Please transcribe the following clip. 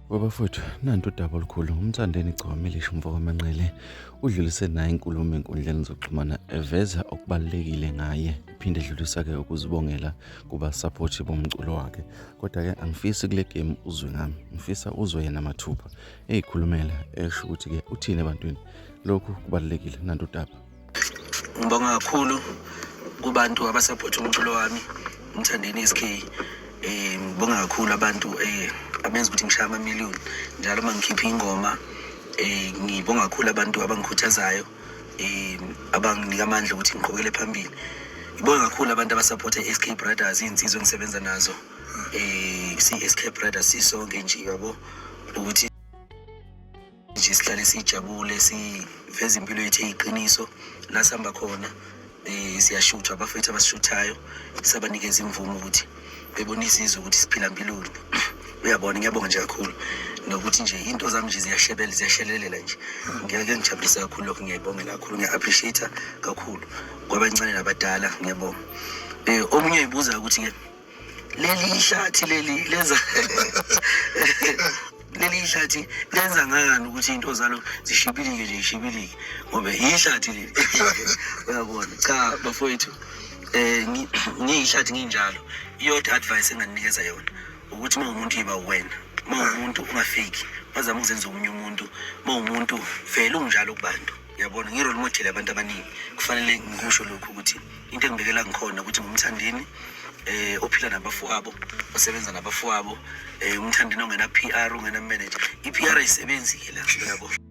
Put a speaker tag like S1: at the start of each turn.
S1: Bafowethu, nanti udaba olukhulu. Umthandeni Gcawamilisha Mfokamanqele udlulise naye inkulumo ey'nkundleni zokuxhumana eveza okubalulekile ngaye, iphinde edlulisa-ke ukuzibongela kubasaphothi bomculo wakhe. Kodwa-ke angifisi kule game uzwe ngami, ngifisa uzwe yena mathupha ey'khulumela esho ukuthi-ke uthini ebantwini. Lokhu kubalulekile, nanti udaba.
S2: Ngibonga kakhulu kubantu abasaphotha umculo wami, Mthandeni SK. Ngibonga kakhulu abantu abenza ukuthi ngishaya amamiliyoni njalo uma ngikhipha ingoma. Ngibonga kakhulu abantu abangikhuthazayo, abanginika amandla ukuthi ngiqhubekele phambili. Ngibonga kakhulu abantu abasaphotha SK Brothers, iy'nsizwa engisebenza nazo. Si-SK Brothers sisonke nje yabo ukuthi nje sihlale sijabule, siveze impilo yethu eyiqiniso la sihamba khona. Siyashutha abafethu abasishuthayo, sisabanikeza imvumo ukuthi bebonise izwe ukuthi siphila empilweni. Uyabona, ngiyabonga nje kakhulu nokuthi nje into zami nje ziyashelelela nje. Ngiyake ngijabulisa kakhulu lokho, ngiyayibongela kakhulu, ngiya-appreciate kakhulu kwabancane nabadala, ngiyabonga. Omunye uyibuza ukuthi-ke leli hlathi lenza leli hlathi lenza ngani ukuthi into zalo zishibilike nje zishibilike ngoba ihlathi leli. Uyabona, cha bafowethu, ngiyihlathi nginjalo. Iyodwa advice enganinikeza yona ukuthi mawumuntu yiba wena, mawumuntu ungafiki, bazama ukuzenza omunye umuntu, mawumuntu vele unjalo kubantu. Uyabona, ngi-role model abantu abaningi, kufanele ngikusho lokhu ukuthi into engibekela ngikhona ukuthi ngumthandeni ophila nabafowabo, osebenza nabafowabo, umthandeni ongena PR, ongena manager. I-PR ayisebenzi-ke la, uyabo.